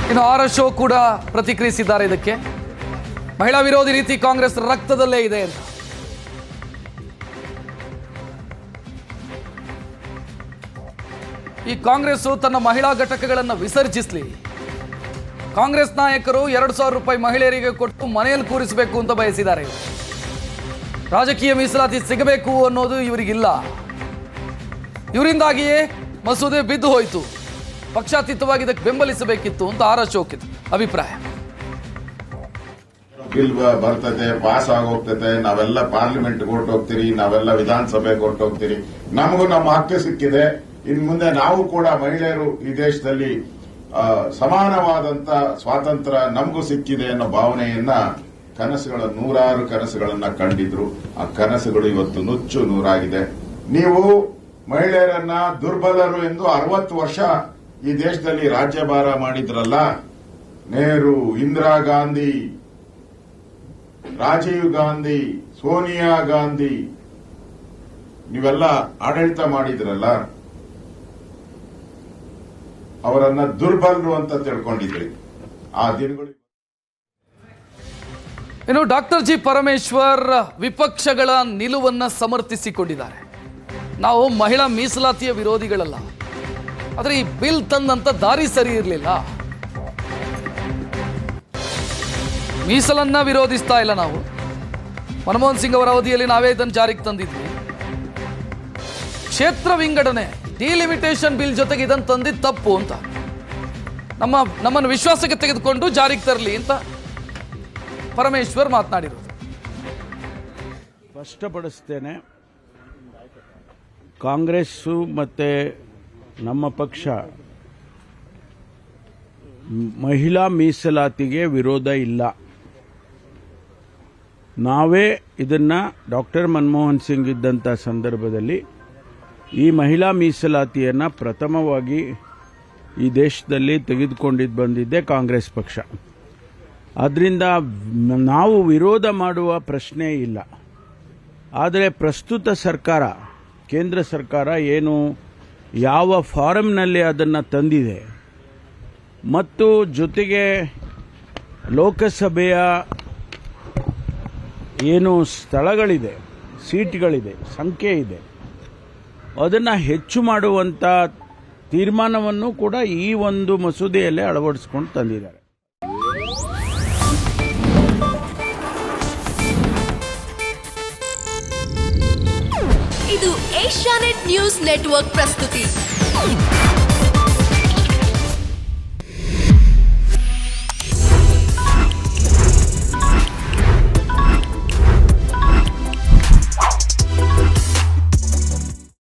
ಇನ್ನು ಆರ್ ಅಶೋಕ್ ಕೂಡ ಪ್ರತಿಕ್ರಿಯಿಸಿದ್ದಾರೆ. ಇದಕ್ಕೆ ಮಹಿಳಾ ವಿರೋಧಿ ನೀತಿ ಕಾಂಗ್ರೆಸ್ ರಕ್ತದಲ್ಲೇ ಇದೆ ಅಂತ. ಈ ಕಾಂಗ್ರೆಸ್ ತನ್ನ ಮಹಿಳಾ ಘಟಕಗಳನ್ನು ವಿಸರ್ಜಿಸಲಿ. ಕಾಂಗ್ರೆಸ್ ನಾಯಕರು 2,000 ರೂಪಾಯಿ ಮಹಿಳೆಯರಿಗೆ ಕೊಟ್ಟು ಮನೆಯಲ್ಲಿ ಕೂರಿಸಬೇಕು ಅಂತ ಬಯಸಿದ್ದಾರೆ. ರಾಜಕೀಯ ಮೀಸಲಾತಿ ಸಿಗಬೇಕು ಅನ್ನೋದು ಇವರಿಗಿಲ್ಲ. ಇವರಿಂದಾಗಿಯೇ ಮಸೂದೆ ಬಿದ್ದು ಹೋಯಿತು. ಪಕ್ಷಾತೀತವಾಗಿ ಇದಕ್ಕೆ ಬೆಂಬಲಿಸಬೇಕಿತ್ತು ಅಂತ ಆರ್ ಅಶೋಕ್ ಅಭಿಪ್ರಾಯ. ಬಿಲ್ ಬರ್ತದೆ, ಪಾಸ್ ಆಗೋಗ್ತದೆ, ನಾವೆಲ್ಲ ಪಾರ್ಲಿಮೆಂಟ್ ಹೊರಟೋಗ್ತೀರಿ, ನಾವೆಲ್ಲ ವಿಧಾನಸಭೆಗೆ ಹೊರಟೋಗ್ತೀರಿ, ನಮಗೂ ನಮ್ಮ ಹಕ್ಕು ಸಿಕ್ಕಿದೆ. ಇನ್ ಮುಂದೆ ನಾವು ಕೂಡ ಮಹಿಳೆಯರು ಈ ದೇಶದಲ್ಲಿ ಸಮಾನವಾದಂತ ಸ್ವಾತಂತ್ರ್ಯ ನಮಗೂ ಸಿಕ್ಕಿದೆ ಅನ್ನೋ ಭಾವನೆಯನ್ನ ನೂರಾರು ಕನಸುಗಳನ್ನ ಕಂಡಿದ್ರು. ಆ ಕನಸುಗಳು ಇವತ್ತು ನುಚ್ಚು ನೂರಾಗಿದೆ. ನೀವು ಮಹಿಳೆಯರನ್ನ ದುರ್ಬಲರು ಎಂದು 60 ವರ್ಷ ಈ ದೇಶದಲ್ಲಿ ರಾಜ್ಯಭಾರ ಮಾಡಿದ್ರಲ್ಲ. ನೆಹರು, ಇಂದಿರಾ ಗಾಂಧಿ, ರಾಜೀವ್ ಗಾಂಧಿ, ಸೋನಿಯಾ ಗಾಂಧಿ, ನೀವೆಲ್ಲ ಆಡಳಿತ ಮಾಡಿದ್ರಲ್ಲ, ಅವರನ್ನ ದುರ್ಬಲರು ಅಂತ ತಿಳ್ಕೊಂಡಿದ್ರಿ. ಆ ದಿನಗಳು. ಇನ್ನು ಡಾಕ್ಟರ್ ಜಿ ಪರಮೇಶ್ವರ್ ವಿಪಕ್ಷಗಳ ನಿಲುವನ್ನ ಸಮರ್ಥಿಸಿಕೊಂಡಿದ್ದಾರೆ. ನಾವು ಮಹಿಳಾ ಮೀಸಲಾತಿಯ ವಿರೋಧಿಗಳಲ್ಲ, ಆದರೆ ಈ ಬಿಲ್ ತಂದಂತ ದಾರಿ ಸರಿ ಇರಲಿಲ್ಲ. ಮೀಸಲನ್ನ ವಿರೋಧಿಸ್ತಾ ಇಲ್ಲ ನಾವು. ಮನಮೋಹನ್ ಸಿಂಗ್ ಅವರ ಅವಧಿಯಲ್ಲಿ ನಾವೇ ಇದನ್ನು ಜಾರಿಗೆ ತಂದಿದ್ವಿ. ಕ್ಷೇತ್ರ ವಿಂಗಡಣೆ ಡಿಲಿಮಿಟೇಷನ್ ಬಿಲ್ ಜೊತೆಗೆ ಇದನ್ನು ತಂದಿದ್ದು ತಪ್ಪು ಅಂತ ನಮ್ಮನ್ನು ವಿಶ್ವಾಸಕ್ಕೆ ತೆಗೆದುಕೊಂಡು ಜಾರಿಗೆ ತರಲಿ ಅಂತ ಪರಮೇಶ್ವರ್ ಮಾತನಾಡಿರೋದು. ಸ್ಪಷ್ಟಪಡಿಸ್ತೇನೆ, ಕಾಂಗ್ರೆಸ್ಸು ಮತ್ತು ನಮ್ಮ ಪಕ್ಷ ಮಹಿಳಾ ಮೀಸಲಾತಿಗೆ ವಿರೋಧ ಇಲ್ಲ. ನಾವೇ ಇದನ್ನು ಡಾಕ್ಟರ್ ಮನಮೋಹನ್ ಸಿಂಗ್ ಇದ್ದಂಥ ಸಂದರ್ಭದಲ್ಲಿ ಈ ಮಹಿಳಾ ಮೀಸಲಾತಿಯನ್ನು ಪ್ರಥಮವಾಗಿ ಈ ದೇಶದಲ್ಲಿ ತೆಗೆದುಕೊಂಡಿದ್ದು ಬಂದಿದ್ದೆ ಕಾಂಗ್ರೆಸ್ ಪಕ್ಷ. ಆದ್ದರಿಂದ ನಾವು ವಿರೋಧ ಮಾಡುವ ಪ್ರಶ್ನೆ ಇಲ್ಲ. ಆದರೆ ಪ್ರಸ್ತುತ ಸರ್ಕಾರ, ಕೇಂದ್ರ ಸರ್ಕಾರ ಏನು ಯಾವ ಫಾರಮ್ನಲ್ಲಿ ಅದನ್ನು ತಂದಿದೆ ಮತ್ತು ಜೊತೆಗೆ ಲೋಕಸಭೆಯ ಏನು ಸ್ಥಳಗಳಿದೆ, ಸೀಟ್ಗಳಿದೆ, ಸಂಖ್ಯೆ ಇದೆ, ಅದನ್ನು ಹೆಚ್ಚು ಮಾಡುವಂಥ ತೀರ್ಮಾನವನ್ನು ಕೂಡ ಈ ಒಂದು ಮಸೂದೆಯಲ್ಲೇ ಅಳವಡಿಸಿಕೊಂಡು ತಂದಿದ್ದಾರೆ. ಇದು ಏಷ್ಯಾನೆಟ್ ನ್ಯೂಸ್ ನೆಟ್ವರ್ಕ್ ಪ್ರಸ್ತುತಿ.